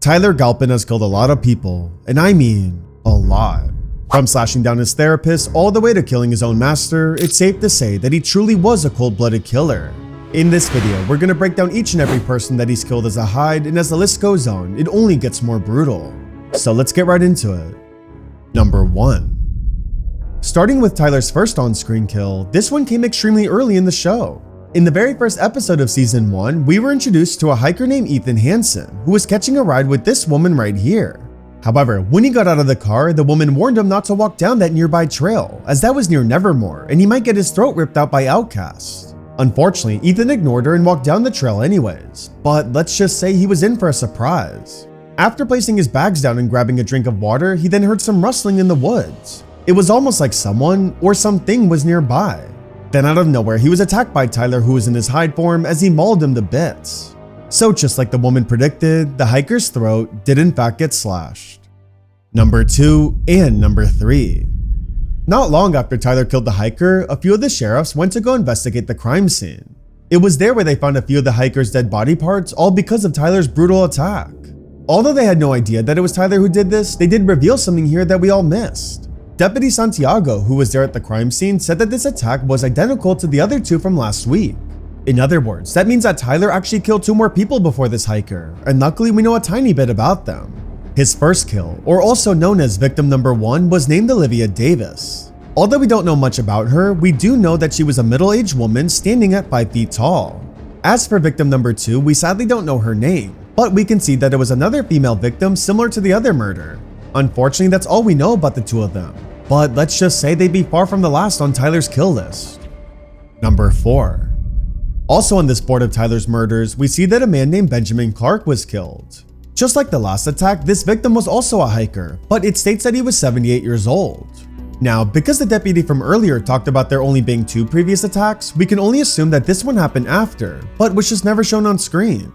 Tyler Galpin has killed a lot of people, and I mean a lot. From slashing down his therapist all the way to killing his own master, it's safe to say that he truly was a cold-blooded killer. In this video, we're gonna break down each and every person that he's killed as a Hyde, and as the list goes on, it only gets more brutal. So let's get right into it. Number 1. Starting with Tyler's first on-screen kill, this one came extremely early in the show. In the very first episode of season 1, we were introduced to a hiker named Ethan Hansen, who was catching a ride with this woman right here. However, when he got out of the car, the woman warned him not to walk down that nearby trail, as that was near Nevermore and he might get his throat ripped out by outcasts. Unfortunately, Ethan ignored her and walked down the trail anyways, but let's just say he was in for a surprise. After placing his bags down and grabbing a drink of water, he then heard some rustling in the woods. It was almost like someone or something was nearby. Then out of nowhere, he was attacked by Tyler, who was in his Hyde form, as he mauled him to bits. So just like the woman predicted, the hiker's throat did in fact get slashed. Number 2 and number 3. Not long after Tyler killed the hiker, a few of the sheriffs went to go investigate the crime scene. It was there where they found a few of the hiker's dead body parts, all because of Tyler's brutal attack. Although they had no idea that it was Tyler who did this, they did reveal something here that we all missed. Deputy Santiago, who was there at the crime scene, said that this attack was identical to the other two from last week. In other words, that means that Tyler actually killed 2 more people before this hiker, and luckily we know a tiny bit about them. His first kill, or also known as victim number 1, was named Olivia Davis. Although we don't know much about her, we do know that she was a middle-aged woman standing at 5 feet tall. As for victim number 2, we sadly don't know her name, but we can see that it was another female victim similar to the other murder. Unfortunately, that's all we know about the 2 of them, but let's just say they'd be far from the last on Tyler's kill list. Number 4. Also on this board of Tyler's murders, we see that a man named Benjamin Clark was killed. Just like the last attack, this victim was also a hiker, but it states that he was 78 years old. Now, because the deputy from earlier talked about there only being 2 previous attacks, we can only assume that this one happened after, but was just never shown on screen.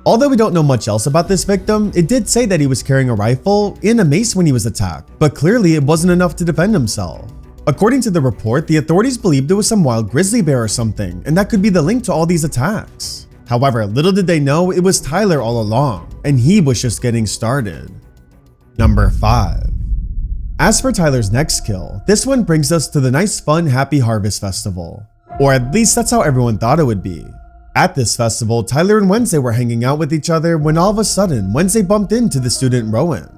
Although we don't know much else about this victim, it did say that he was carrying a rifle and a mace when he was attacked, but clearly it wasn't enough to defend himself. According to the report, the authorities believed it was some wild grizzly bear or something, and that could be the link to all these attacks. However, little did they know it was Tyler all along, and he was just getting started. Number 5. As for Tyler's next kill, this one brings us to the nice fun happy harvest festival. Or at least that's how everyone thought it would be. At this festival, Tyler and Wednesday were hanging out with each other when all of a sudden, Wednesday bumped into the student Rowan.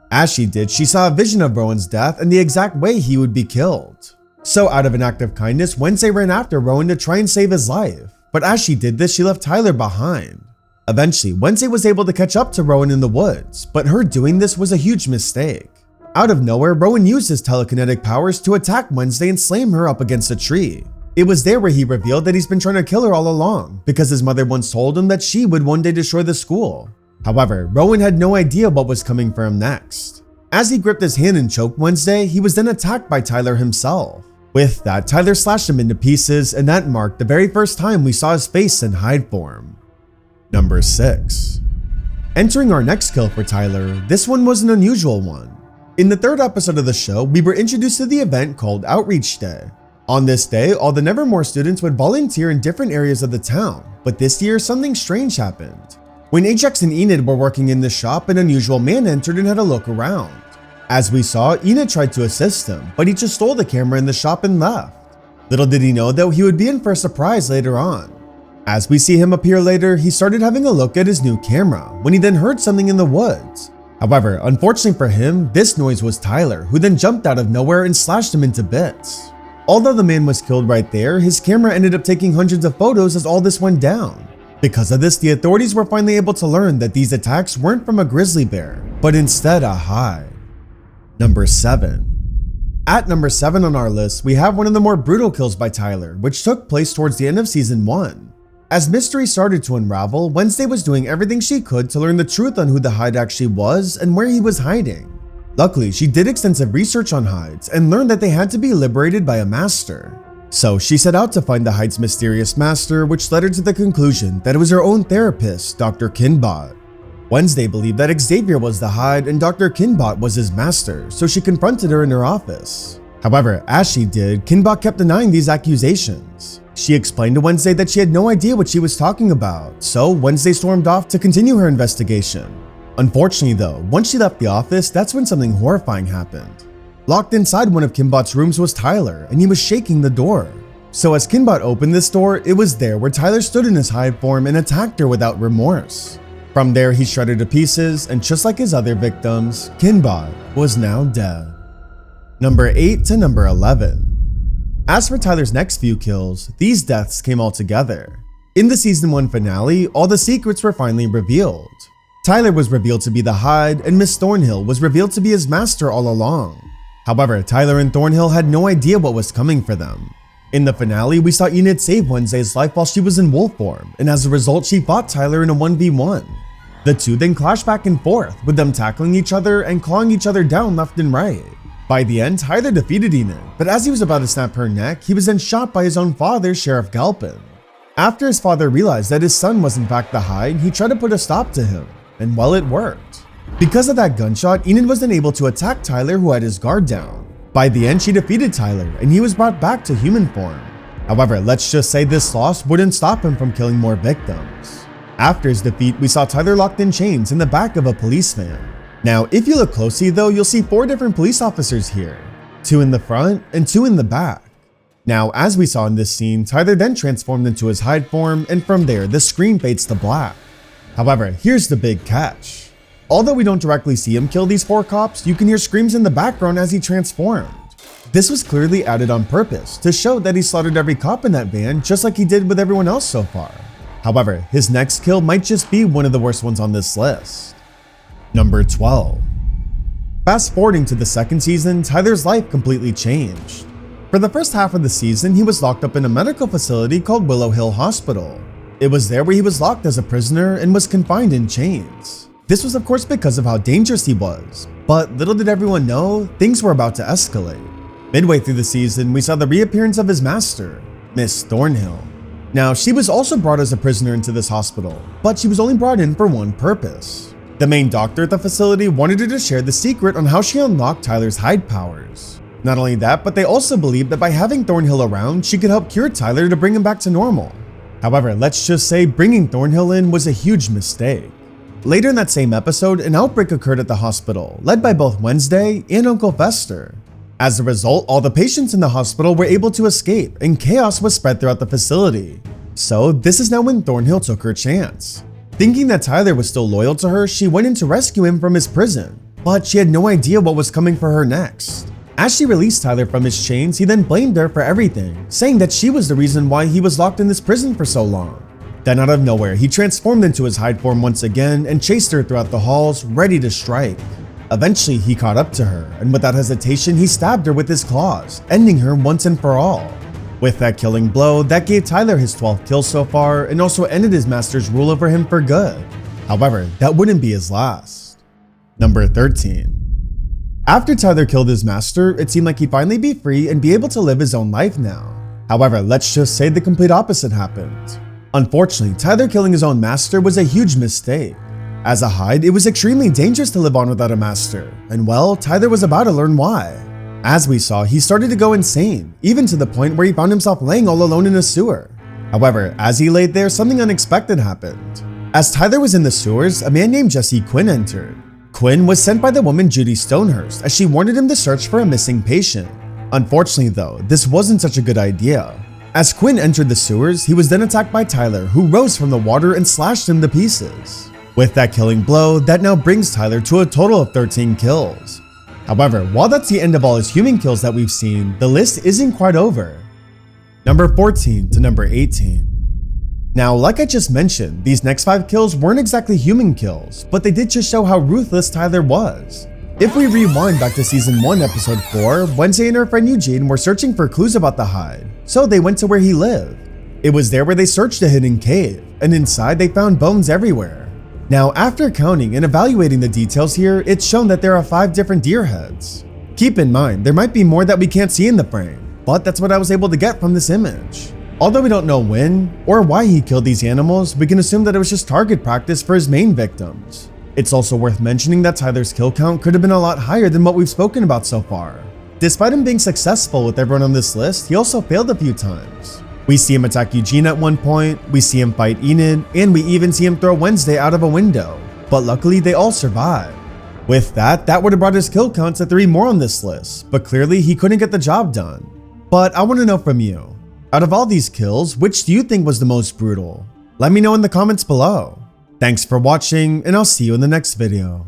As she did, she saw a vision of Rowan's death and the exact way he would be killed. So out of an act of kindness, Wednesday ran after Rowan to try and save his life. But as she did this, she left Tyler behind. Eventually, Wednesday was able to catch up to Rowan in the woods, but her doing this was a huge mistake. Out of nowhere, Rowan used his telekinetic powers to attack Wednesday and slam her up against a tree. It was there where he revealed that he's been trying to kill her all along, because his mother once told him that she would one day destroy the school. However, Rowan had no idea what was coming for him next. As he gripped his hand and choked Wednesday, he was then attacked by Tyler himself. With that, Tyler slashed him into pieces, and that marked the very first time we saw his face in Hyde form. Number 6. Entering our next kill for Tyler, this one was an unusual one. In the 3rd episode of the show, we were introduced to the event called Outreach Day. On this day, all the Nevermore students would volunteer in different areas of the town, but this year something strange happened. When Ajax and Enid were working in the shop, an unusual man entered and had a look around. As we saw, Enid tried to assist him, but he just stole the camera in the shop and left. Little did he know though, he would be in for a surprise later on. As we see him appear later, he started having a look at his new camera, when he then heard something in the woods. However, unfortunately for him, this noise was Tyler, who then jumped out of nowhere and slashed him into bits. Although the man was killed right there, his camera ended up taking hundreds of photos as all this went down. Because of this, the authorities were finally able to learn that these attacks weren't from a grizzly bear, but instead a Hyde. Number 7. At number 7 on our list, we have one of the more brutal kills by Tyler, which took place towards the end of season 1. As mystery started to unravel, Wednesday was doing everything she could to learn the truth on who the Hyde actually was and where he was hiding. Luckily, she did extensive research on Hydes and learned that they had to be liberated by a master. So she set out to find the Hyde's mysterious master, which led her to the conclusion that it was her own therapist, Dr. Kinbot. Wednesday believed that Xavier was the Hyde and Dr. Kinbot was his master, so she confronted her in her office. However, as she did, Kinbot kept denying these accusations. She explained to Wednesday that she had no idea what she was talking about, so Wednesday stormed off to continue her investigation. Unfortunately though, once she left the office, that's when something horrifying happened. Locked inside one of Kinbot's rooms was Tyler, and he was shaking the door. So as Kinbot opened this door, it was there where Tyler stood in his Hyde form and attacked her without remorse. From there, he shredded to pieces, and just like his other victims, Kinbot was now dead. Number 8 to number 11. As for Tyler's next few kills, these deaths came all together. In the season 1 finale, all the secrets were finally revealed. Tyler was revealed to be the Hyde, and Miss Thornhill was revealed to be his master all along. However, Tyler and Thornhill had no idea what was coming for them. In the finale, we saw Enid save Wednesday's life while she was in wolf form, and as a result, she fought Tyler in a 1v1. The two then clashed back and forth, with them tackling each other and clawing each other down left and right. By the end, Tyler defeated Enid, but as he was about to snap her neck, he was then shot by his own father, Sheriff Galpin. After his father realized that his son was in fact the Hyde, he tried to put a stop to him, and well, it worked. Because of that gunshot, Enid was then able to attack Tyler, who had his guard down. By the end, she defeated Tyler, and he was brought back to human form. However, let's just say this loss wouldn't stop him from killing more victims. After his defeat, we saw Tyler locked in chains in the back of a police van. Now, if you look closely though, you'll see 4 different police officers here, 2 in the front and 2 in the back. Now, as we saw in this scene, Tyler then transformed into his Hyde form, and from there, the screen fades to black. However, here's the big catch. Although we don't directly see him kill these 4 cops, you can hear screams in the background as he transformed. This was clearly added on purpose to show that he slaughtered every cop in that van just like he did with everyone else so far. However, his next kill might just be one of the worst ones on this list. Number 12. Fast forwarding to the second season, Tyler's life completely changed. For the first half of the season, he was locked up in a medical facility called Willow Hill Hospital. It was there where he was locked as a prisoner and was confined in chains. This was of course because of how dangerous he was, but little did everyone know, things were about to escalate. Midway through the season, we saw the reappearance of his master, Miss Thornhill. Now, she was also brought as a prisoner into this hospital, but she was only brought in for one purpose. The main doctor at the facility wanted her to share the secret on how she unlocked Tyler's Hyde powers. Not only that, but they also believed that by having Thornhill around, she could help cure Tyler to bring him back to normal. However, let's just say bringing Thornhill in was a huge mistake. Later in that same episode, an outbreak occurred at the hospital, led by both Wednesday and Uncle Fester. As a result, all the patients in the hospital were able to escape, and chaos was spread throughout the facility. So this is now when Thornhill took her chance. Thinking that Tyler was still loyal to her, she went in to rescue him from his prison, but she had no idea what was coming for her next. As she released Tyler from his chains, he then blamed her for everything, saying that she was the reason why he was locked in this prison for so long. Then out of nowhere, he transformed into his Hyde form once again and chased her throughout the halls, ready to strike. Eventually, he caught up to her, and without hesitation, he stabbed her with his claws, ending her once and for all. With that killing blow, that gave Tyler his 12th kill so far and also ended his master's rule over him for good. However, that wouldn't be his last. Number 13. After Tyler killed his master, it seemed like he'd finally be free and be able to live his own life now. However, let's just say the complete opposite happened. Unfortunately, Tyler killing his own master was a huge mistake. As a Hyde, it was extremely dangerous to live on without a master, and well, Tyler was about to learn why. As we saw, he started to go insane, even to the point where he found himself laying all alone in a sewer. However, as he laid there, something unexpected happened. As Tyler was in the sewers, a man named Jesse Quinn entered. Quinn was sent by the woman Judy Stonehurst as she wanted him to search for a missing patient. Unfortunately though, this wasn't such a good idea. As Quinn entered the sewers, he was then attacked by Tyler, who rose from the water and slashed him to pieces. With that killing blow, that now brings Tyler to a total of 13 kills. However, while that's the end of all his human kills that we've seen, the list isn't quite over. Number 14 to number 18. Now, like I just mentioned, these next 5 kills weren't exactly human kills, but they did just show how ruthless Tyler was. If we rewind back to season 1 episode 4, Wednesday and her friend Eugene were searching for clues about the Hyde, so they went to where he lived. It was there where they searched a hidden cave, and inside they found bones everywhere. Now, after counting and evaluating the details here, it's shown that there are 5 different deer heads. Keep in mind, there might be more that we can't see in the frame, but that's what I was able to get from this image. Although we don't know when or why he killed these animals, we can assume that it was just target practice for his main victims. It's also worth mentioning that Tyler's kill count could have been a lot higher than what we've spoken about so far. Despite him being successful with everyone on this list, he also failed a few times. We see him attack Eugene at one point, we see him fight Enid, and we even see him throw Wednesday out of a window. but luckily they all survived. With that would have brought his kill count to 3 more on this list, but clearly he couldn't get the job done. But I want to know from you, out of all these kills, which do you think was the most brutal? Let me know in the comments below. Thanks for watching, and I'll see you in the next video.